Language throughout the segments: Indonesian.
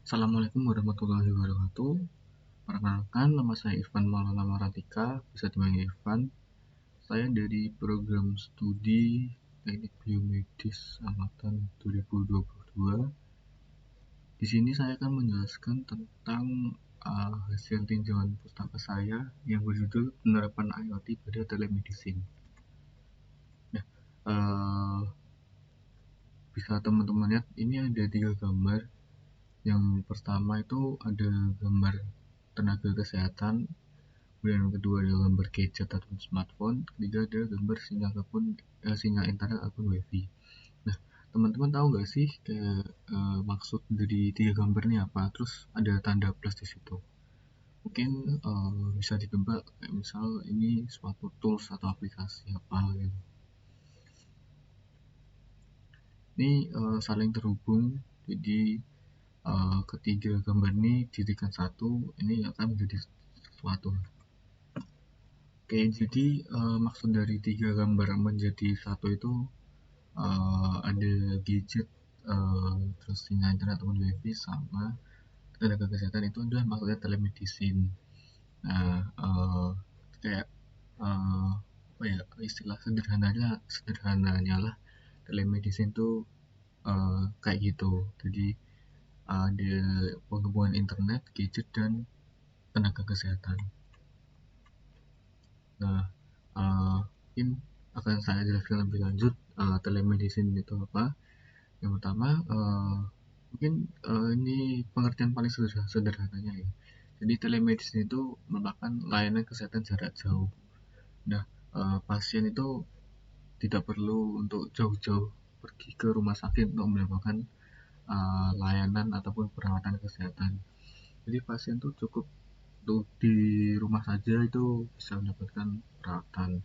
Assalamualaikum warahmatullahi wabarakatuh. Perkenalkan, nama saya Irfan Maulana Maratika, bisa dipanggil Irfan. Saya dari program studi Teknik Biomedis angkatan 2022. Di sini saya akan menjelaskan tentang hasil tinjauan pustaka saya yang berjudul penerapan IoT pada telemedicine. Nah, uh, bisa teman-teman lihat ini ada 3 gambar. Yang pertama itu ada gambar tenaga kesehatan, kemudian yang kedua ada gambar gadget atau smartphone, ketiga ada gambar sinyal internet atau wifi. Nah, teman-teman tahu nggak sih maksud dari 3 gambar ini apa? Terus ada tanda plus di situ. Mungkin bisa ditebak, kayak misal ini suatu tools atau aplikasi apa gitu. Ini saling terhubung, jadi ketiga gambar ini jadikan satu, ini akan menjadi sesuatu. Oke, jadi maksud dari 3 gambar menjadi satu itu ada gadget, terus sinyal internet ataupun wifi, sama tenaga kesehatan itu adalah maksudnya telemedicine. Nah, kayak apa ya, istilah sederhananya lah, telemedicine itu kayak gitu. Jadi ada penghubungan internet, gadget, dan tenaga kesehatan. Nah, mungkin akan saya jelaskan lebih lanjut telemedicine itu apa. Yang pertama, mungkin ini pengertian paling sederhananya ya. Jadi telemedicine itu merupakan layanan kesehatan jarak jauh. Nah, pasien itu tidak perlu untuk jauh-jauh pergi ke rumah sakit untuk mendapatkan layanan ataupun perawatan kesehatan. Jadi pasien tuh cukup untuk di rumah saja itu bisa mendapatkan perawatan.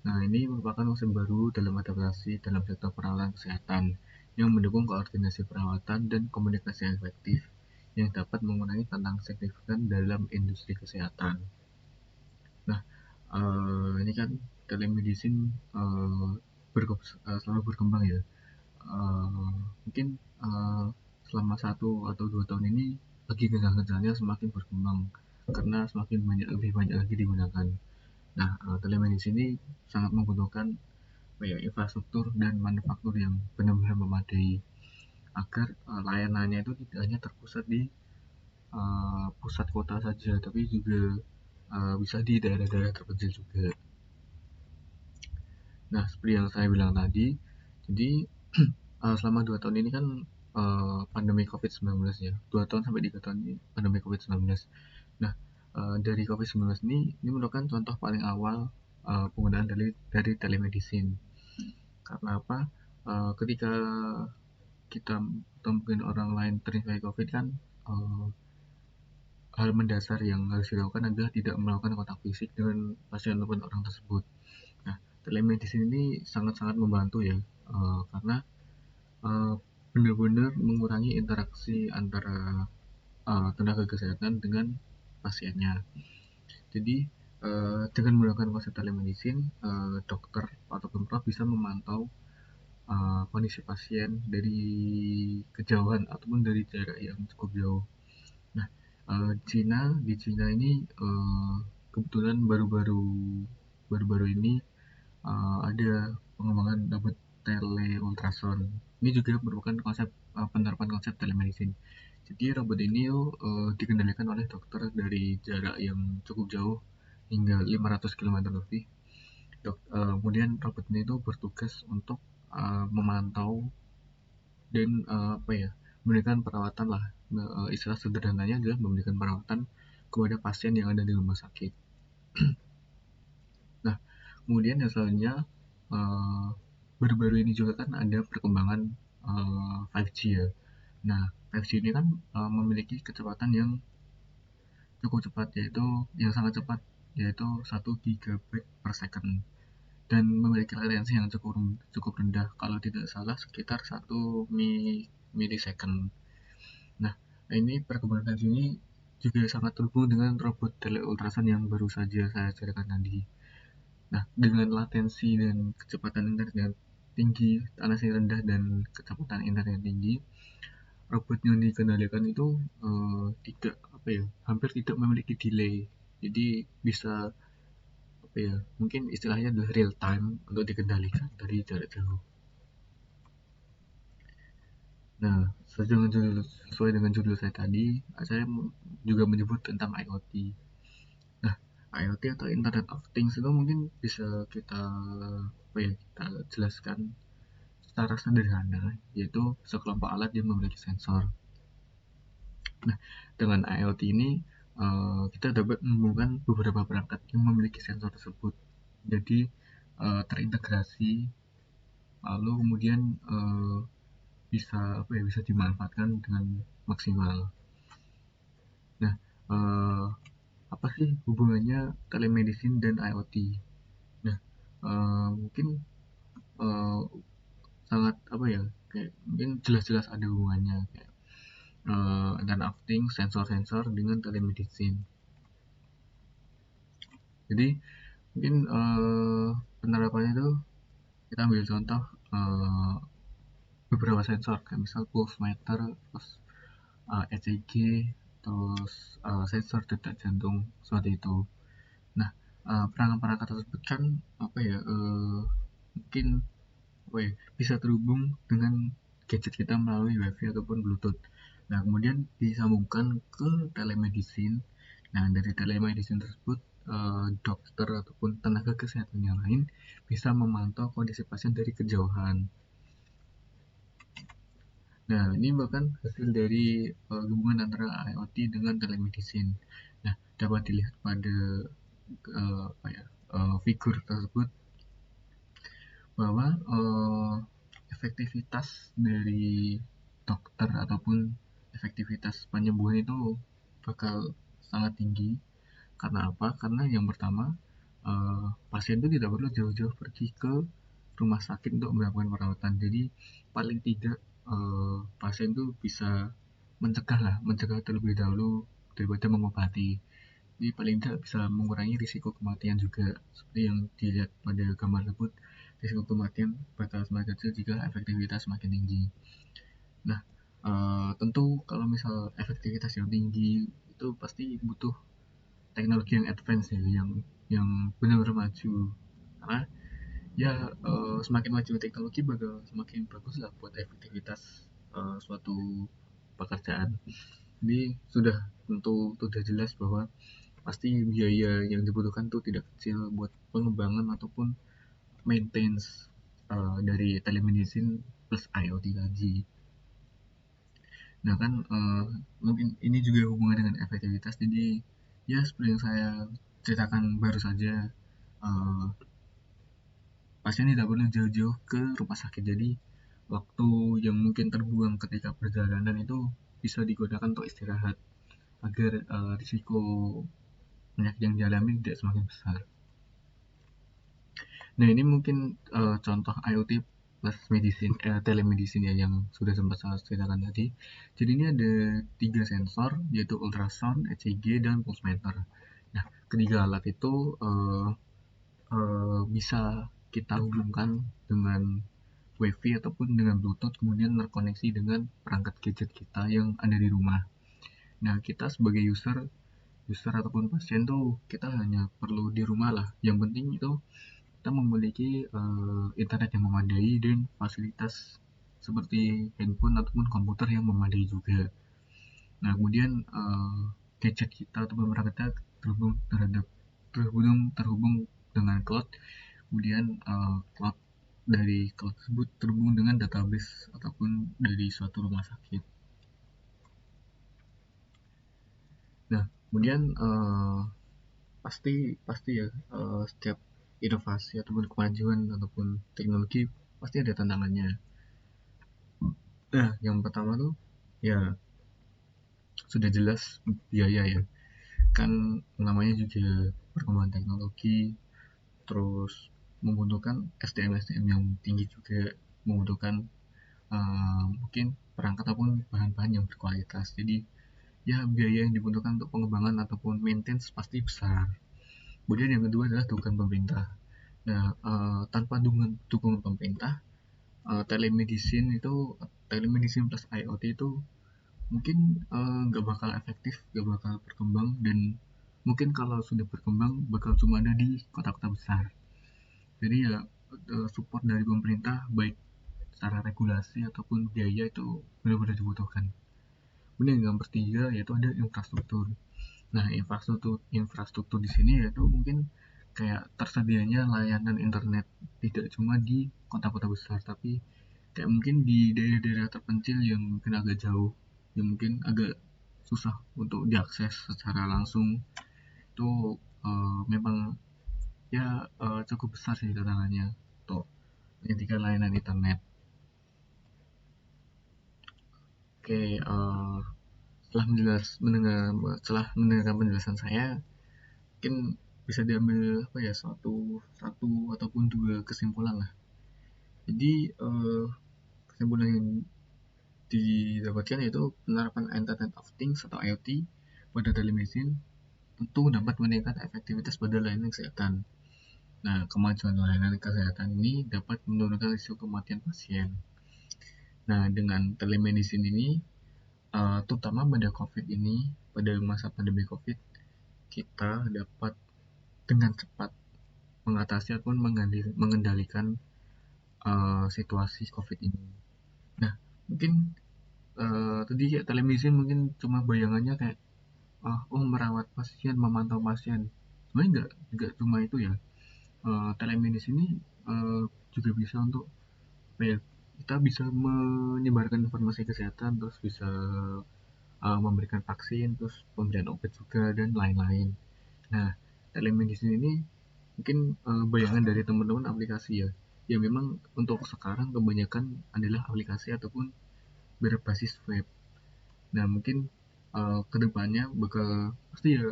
Nah, ini merupakan konsep baru dalam adaptasi dalam sektor perawatan kesehatan yang mendukung koordinasi perawatan dan komunikasi yang efektif yang dapat mengurangi tantangan signifikan dalam industri kesehatan. Nah, ini kan telemedicine selalu berkembang ya. Mungkin selama 1 atau 2 tahun ini lagi gencar-gencarnya semakin berkembang karena lebih banyak lagi digunakan. Nah, telemedicine ini sangat membutuhkan infrastruktur dan manufaktur yang benar-benar memadai agar layanannya itu tidak hanya terpusat di pusat kota saja, tapi juga bisa di daerah-daerah terpencil juga. Nah, seperti yang saya bilang tadi, jadi selama 2 tahun ini kan pandemi COVID-19 ya, 2 tahun sampai 3 tahun ini pandemi COVID-19. Nah, dari COVID-19 ini merupakan contoh paling awal penggunaan dari telemedicine. Karena apa? Ketika kita atau mungkin orang lain terinfeksi COVID kan, hal mendasar yang harus dilakukan adalah tidak melakukan kontak fisik dengan pasien ataupun orang tersebut. Nah, telemedicine ini sangat-sangat membantu ya, karena uh, benar-benar mengurangi interaksi antara tenaga kesehatan dengan pasiennya. Jadi dengan menggunakan konsep telemedicine, dokter ataupun perawat bisa memantau kondisi pasien dari kejauhan ataupun dari jarak yang cukup jauh. Nah, di Cina ini kebetulan baru-baru ini ada pengembangan robot tele ultrasound. Ini juga merupakan penerapan konsep telemedicine. Jadi robot ini dikendalikan oleh dokter dari jarak yang cukup jauh hingga 500 km lebih. Kemudian robot ini itu bertugas untuk memantau dan memberikan perawatan lah. Istilah sederhananya adalah memberikan perawatan kepada pasien yang ada di rumah sakit. Nah, kemudian yang selanjutnya baru-baru ini juga kan ada perkembangan 5G ya. Nah, 5G ini kan memiliki kecepatan yang cukup cepat, yang sangat cepat, yaitu 1 GB per second, dan memiliki latensi yang cukup rendah, kalau tidak salah sekitar 1 milisecond. Nah, ini perkembangan ini juga sangat terhubung dengan robot teleultrasound yang baru saja saya ceritakan tadi. Nah, dengan latensi dan kecepatan internet yang tinggi, latensi rendah dan kecepatan internet yang tinggi, robot yang dikendalikan itu tidak hampir tidak memiliki delay, jadi bisa mungkin istilahnya adalah real time untuk dikendalikan dari jarak jauh. Nah, sesuai dengan judul saya tadi, saya juga menyebut tentang IoT. Nah, IoT atau Internet of Things itu mungkin bisa kita kita jelaskan secara sederhana, yaitu sekelompok alat yang memiliki sensor. Nah, dengan IoT ini kita dapat menemukan beberapa perangkat yang memiliki sensor tersebut. Jadi terintegrasi, lalu kemudian bisa dimanfaatkan dengan maksimal. Nah, apa sih hubungannya telemedicine dan IoT? Nah, mungkin uh, sangat kayak mungkin jelas-jelas ada hubungannya, kayak Internet of Things, sensor-sensor dengan telemedicine. Jadi mungkin penerapannya itu kita ambil contoh beberapa sensor kayak misal pulse meter, terus ECG, terus sensor detak jantung seperti itu. Nah, perangkat-perangkat tersebut kan mungkin bisa terhubung dengan gadget kita melalui wifi ataupun bluetooth. Nah, kemudian disambungkan ke telemedicine. Nah, dari telemedicine tersebut dokter ataupun tenaga kesehatan yang lain bisa memantau kondisi pasien dari kejauhan. Nah, ini bahkan hasil dari hubungan antara IoT dengan telemedicine. Nah, dapat dilihat pada figur tersebut bahwa efektivitas dari dokter ataupun efektivitas penyembuhan itu bakal sangat tinggi. Karena apa? Karena yang pertama, pasien itu tidak perlu jauh-jauh pergi ke rumah sakit untuk melakukan perawatan. Jadi paling tidak pasien itu bisa mencegah terlebih dahulu daripada mengobati. Jadi paling tidak bisa mengurangi risiko kematian juga, seperti yang dilihat pada gambar tersebut. Risiko kematian bakal semakin kecil jika efektivitas semakin tinggi. Nah, tentu kalau misal efektivitas yang tinggi itu pasti butuh teknologi yang advance ya, yang benar-benar maju. Karena ya semakin maju teknologi bakal semakin bagus lah buat efektivitas suatu pekerjaan. Jadi sudah jelas bahwa pasti biaya yang dibutuhkan tuh tidak kecil buat pengembangan ataupun maintenance dari telemedicine plus IoT tadi. Nah kan mungkin ini juga hubungan dengan efektivitas, jadi ya seperti yang saya ceritakan baru saja, uh, pasien tidak perlu jauh-jauh ke rumah sakit, jadi waktu yang mungkin terbuang ketika perjalanan itu bisa digunakan untuk istirahat agar risiko penyakit yang dialami tidak semakin besar. Nah ini mungkin contoh IoT plus telemedicine ya yang sudah sempat saya ceritakan tadi. Jadi ini ada 3 sensor, yaitu ultrasound, ECG, dan pulse meter. Nah ketiga alat itu bisa kita hubungkan dengan WiFi ataupun dengan Bluetooth, kemudian terkoneksi dengan perangkat gadget kita yang ada di rumah. Nah kita sebagai user ataupun pasien tuh kita hanya perlu di rumah lah. Yang penting itu kita memiliki internet yang memadai dan fasilitas seperti handphone ataupun komputer yang memadai juga. Nah kemudian gadget kita ataupun perangkat kita terhubung dengan cloud. Kemudian dari cloud tersebut terhubung dengan database ataupun dari suatu rumah sakit. Nah kemudian pasti ya setiap inovasi ataupun kemajuan ataupun teknologi pasti ada tantangannya. Nah yang pertama tuh ya sudah jelas biaya ya, kan namanya juga perkembangan teknologi, terus membutuhkan SDM yang tinggi juga, membutuhkan mungkin perangkat ataupun bahan-bahan yang berkualitas. Jadi ya biaya yang dibutuhkan untuk pengembangan ataupun maintenance pasti besar. Kemudian yang kedua adalah dukungan pemerintah. Nah tanpa dukungan pemerintah, telemedicine plus IoT itu mungkin nggak bakal efektif, nggak bakal berkembang, dan mungkin kalau sudah berkembang bakal cuma ada di kota-kota besar. Jadi ya support dari pemerintah baik secara regulasi ataupun biaya itu benar-benar dibutuhkan. Kemudian yang ketiga yaitu ada infrastruktur. Nah, infrastruktur di sini yaitu mungkin kayak tersedianya layanan internet tidak cuma di kota-kota besar, tapi kayak mungkin di daerah-daerah terpencil yang mungkin agak jauh, yang mungkin agak susah untuk diakses secara langsung. Itu memang ya cukup besar sih tantangannya untuk menyediakan layanan internet. Oke, setelah mendengar penjelasan saya, mungkin bisa diambil apa ya, satu satu ataupun dua kesimpulan lah. Jadi kesimpulan yang didapatkan yaitu penerapan Internet of Things atau IoT pada telemedicine tentu dapat meningkatkan efektivitas pada layanan kesehatan. Nah, kemajuan layanan kesehatan ini dapat menurunkan risiko kematian pasien. Nah, dengan telemedicine ini, terutama pada COVID ini, pada masa pandemi COVID, kita dapat dengan cepat mengatasi ataupun mengendalikan situasi COVID ini. Nah, mungkin tadi kayak telemedicine mungkin cuma bayangannya kayak merawat pasien, memantau pasien. Sebenarnya nggak cuma itu ya. Telemedicine ini juga bisa untuk apa ya, kita bisa menyebarkan informasi kesehatan, terus bisa memberikan vaksin, terus pemberian obat juga dan lain-lain. Nah, telemedicine ini mungkin bayangan dari teman-teman aplikasi ya. Ya memang untuk sekarang kebanyakan adalah aplikasi ataupun berbasis web. Nah, mungkin kedepannya bakal pasti ya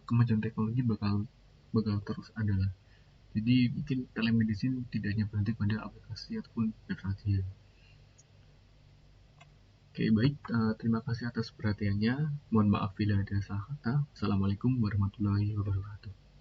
kemajuan teknologi bakal bakal terus ada lah. Jadi mungkin telemedicine tidak hanya berhenti pada aplikasi ataupun web saja. Oke, baik. Terima kasih atas perhatiannya. Mohon maaf bila ada salah kata. Assalamualaikum warahmatullahi wabarakatuh.